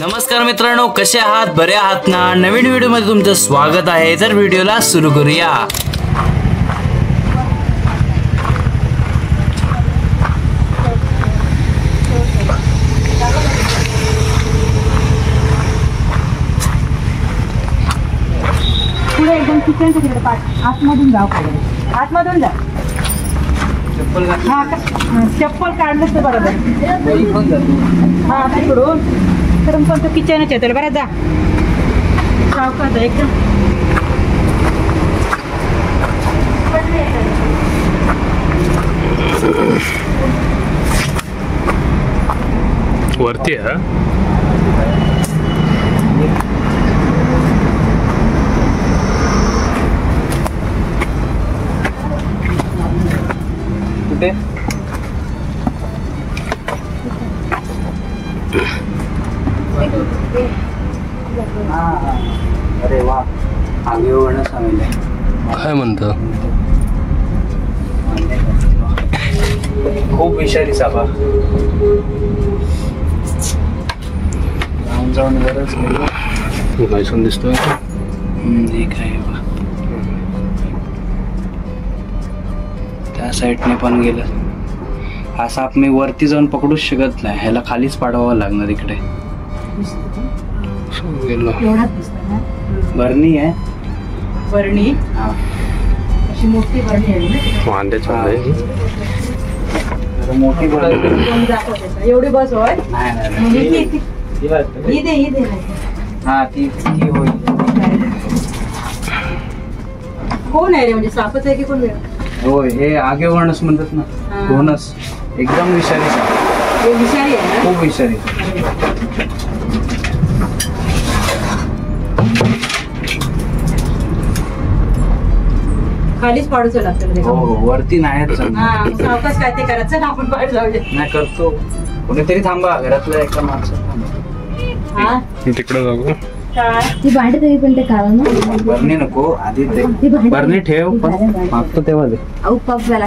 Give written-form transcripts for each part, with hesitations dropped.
नमस्कार मित्रांनो, कसे आहात? बरे आहात ना? नवीन व्हिडिओ मध्ये तुमचं स्वागत आहे. तर व्हिडिओला सुरू करूया. पुढे एकदम किचनच्या तिकडे पाठ आतमधून जाऊ. आतमधून जा. चप्पल काढलं तर बरोबर. हा तिकडून तर पण तो किचनच येतो बरं. जा सावकाश एकदम. वरती आहे. कुठे? अरे वा, आगे वळणं सांगितलंय. काय म्हणतो? खूप विषारी सापा. जाऊन जाऊन बरंच गेलो. कायसून दिसतोय. एक आहे बा, त्या साईडने पण गेलं. हा साप मी वरती जाऊन पकडूच शकत नाही, ह्याला खालीच पाडवावं लागणार. इकडे गेलो. बरणी आहे. बरणी हा, अशी मोठी बरणी आहे ना. वांद्याच्या मोठी बरणी. एवढी बस होय. नाही ही दे. हा ती होईल. कोण आहे रे? म्हणजे सापच आहे की कोण? होय, हे आगे वळणच म्हणतात ना. कोणच एकदम विषारी साप. विषारी आहे ना. खूप विषारी. खालीच पाडूच लागतं. हो वरती नाही. सावकाश काय ते करायचं ना, आपण बाहेर जाऊया. नाही करतो. कोणीतरी थांबा, घरातलं एका माणसं थांबा. तिकडे जाऊ. ती भांडी तरी पण ते काढा ना. बरणी नको, आधी बरणी ठेव. पण मागतो तेव्हा दे. पप झाला.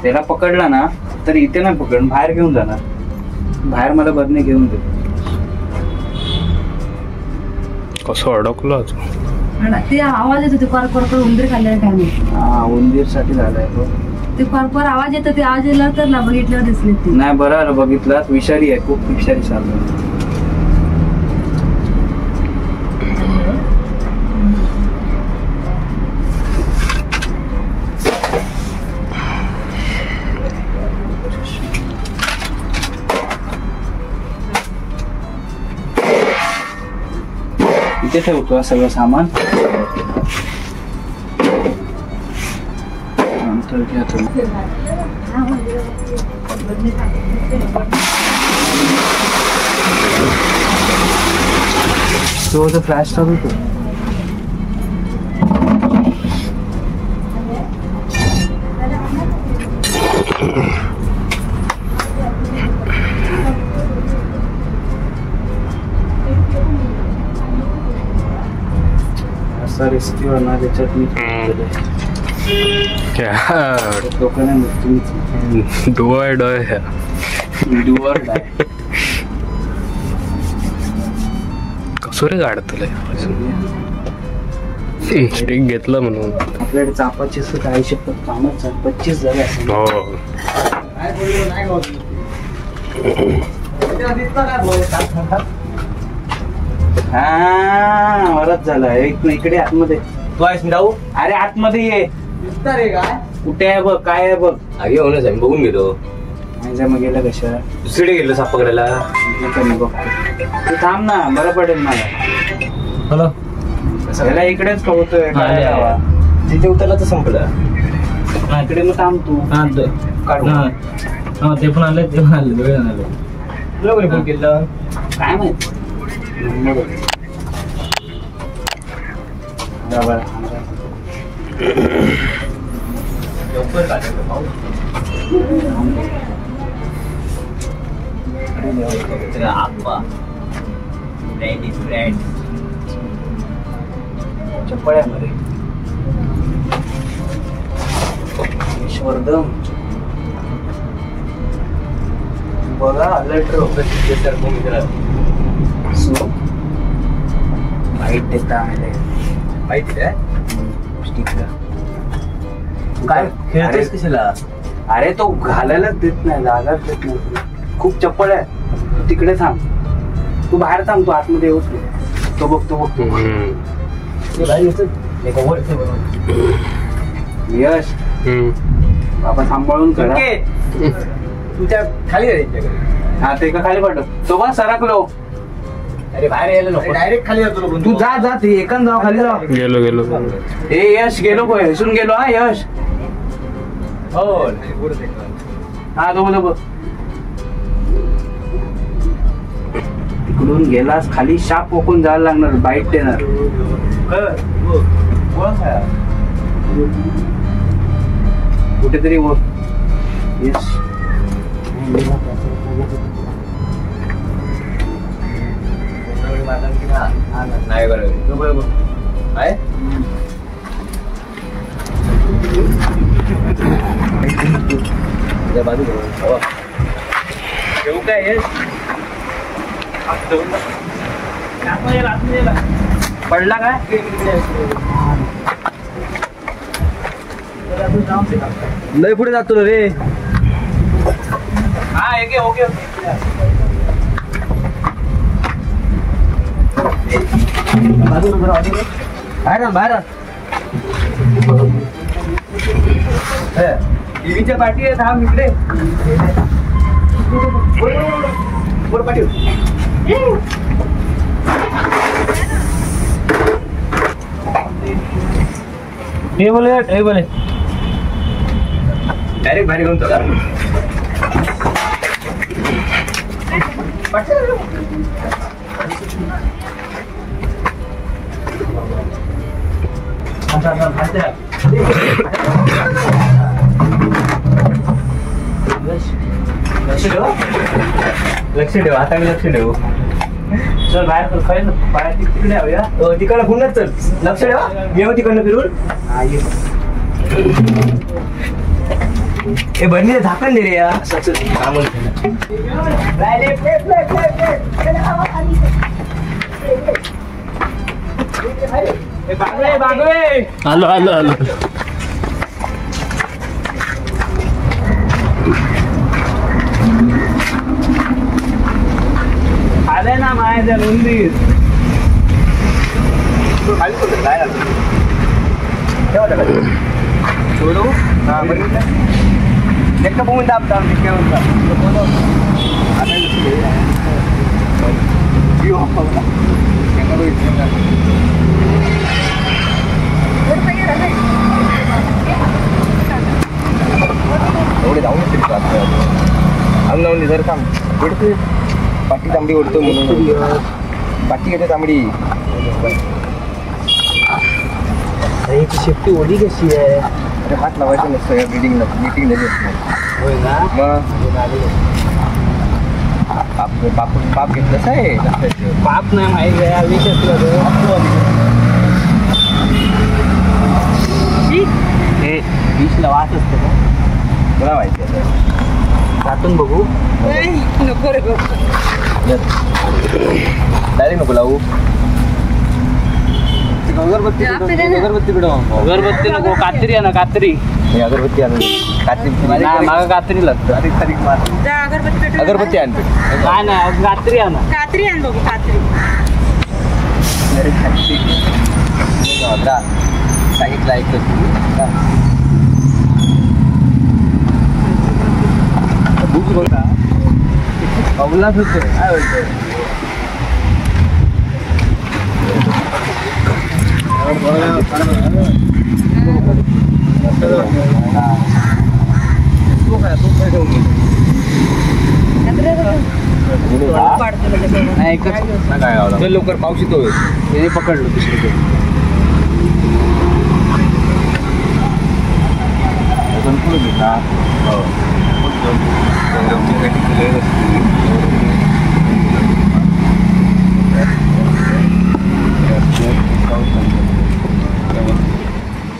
त्याला पकडला ना तर इथे नाही पकड, बाहेर घेऊन जाणार. बाहेर मला बरणी घेऊन दे. कसं अडकलो? ते आवाज येतो. ते कर उंदीर खाल्ल्याने काय नाही. हा, उंदीर साठी झालाय तो. ते कर आवाज येतो. ते आवाज येला तर ना बघितल्यावर दिसले ते. नाही बरं बघितलं, विषारी आहे. खूप विषारी साप आहे. इथे ठेवतो सगळं सामान. नंतर घ्या तुम्ही. तो फ्लॅश चालू होतो. असा रिस्की होणार त्याच्यात. मी कसोरे काढतलंय. स्टिक घेतलं म्हणून आपल्याकडे चापाची काही शपथ कामच 25 झाले असेल. हा वरच झालं. इकडे आतमध्ये. तू आहेस मी राहू? अरे आतमध्ये ये. काय कुठे आहे बघ, काय आहे बघ. आगे होणच आहे, बघून घेतो. मग गेलं कशा दुसरीकडे गेलो साप पकडायला. तू थांब ना, बरं पडेल मला. हॅलो, त्याला इकडेच कळतोय. तिथे उतरला तर संपलं. इकडे मग थांब तू. काढू. ते पण आले, ते पण आले. वेळ आले. तुला कोणी फोन केलं? काय माहित. लवकर काढलं पाऊस. चपळ्यामध्ये विश्वर्धन बघा सो वाईट देता आले माहिती आहे काय खेळतोस कशाला अरे तो घालायलाच देत नाही जागाच देत नाही खूप चप्पल आहे तू तिकडे थांब तू बाहेर थांब तू आतमध्ये येऊच नको. तो बघ ते बाहेर येतं एका वर ठेव बनवून. यश बाबा सांभाळून करा तुझ्या खाली जायचं हा ते का खाली पडलं तो बा सरकलो अरे बाहेर यायला नको डायरेक्ट खाली जातो तू जा जा ते एकान जाऊ खाली जाऊ गेलो ए यश गेलो को हेसून गेलो हा यश हो हा तो बघ तिकडून गेलास खाली शाप ओकून जायला लागणार बाईट देणार कुठेतरी यश नाही बरोबर आहे बाजू येऊ काय यश पडला काय लय पुढे जातो रे हा ओके ओके बाहेर बाहेर टीव्हीच्या पाठी आहे थांब इकडे पाठी टेबल आहे डायरेक्ट बाहेर घेऊन चला लक्ष ठेव आता मी लक्ष ठेवू चल बाहेर बाहेर तिकडे जाऊया तिकडनं पुन्हाच चल लक्ष ठेवा मी येऊ तिकडनं फिरून हे बरणीला झाकण दे रे या आलो आले ना मायाच्या नोंदीत सोडू हा बरं बघून दाब एवढे जाऊन अंगणावून जर थांब उडते पाठी तांबडी उडतो म्हणून पाठी येते तांबडी शेपटी ओढी कशी आहे अरे हात लावायचं नसतं या बिल्डिंगला मीटिंग लगेच होय ना मग पाप घेतलंच आहे पाप नाही माहिती आहे विष हे विषला वास असतो का तुला माहिती आहे त्यातून बघू नको रे डायरेक्ट नको लावू अगरबत्ती अगरबत्ती नको कात्री आहे ना कात्री अगरबत्ती आणून कात्री मागं कात्री लागतं अगरबत्ती आणते काय नाही कात्री आहे ना कात्री आण बघू कात्री सांगितलं ऐकत अवलाच होतो काय बोलतोय काय लवकर पाऊस येतोय त्याने पकडलं दुसरीकडे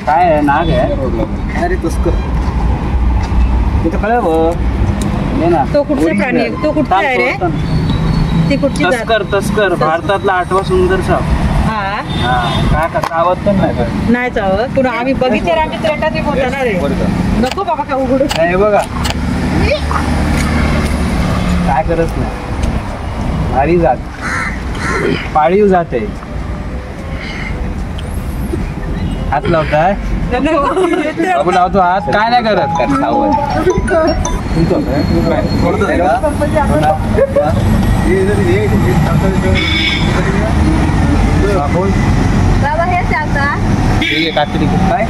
काय आहे नाग आहे अरे तस्कर तिथं कळव हे ना. तो कुठचा प्राणी आहे? तो कुठचा आहे रे? ती कुठची जात? तस्कर तस्कर भारतातला 8वा सुंदर साप. हा काय का चावत पण नाही का? नाही चावत पुन्हा आम्ही बघितले आम्ही त्रेटात होता ना रे. नको बाबा का उघडू. नाही बघा काय करत नाही. भारी जात पाळीव जात आहे. हात लावताय बाबू लावतो हात काय नाही करत का सावध. बाबा हे चालता ठीक आहे कात्री काय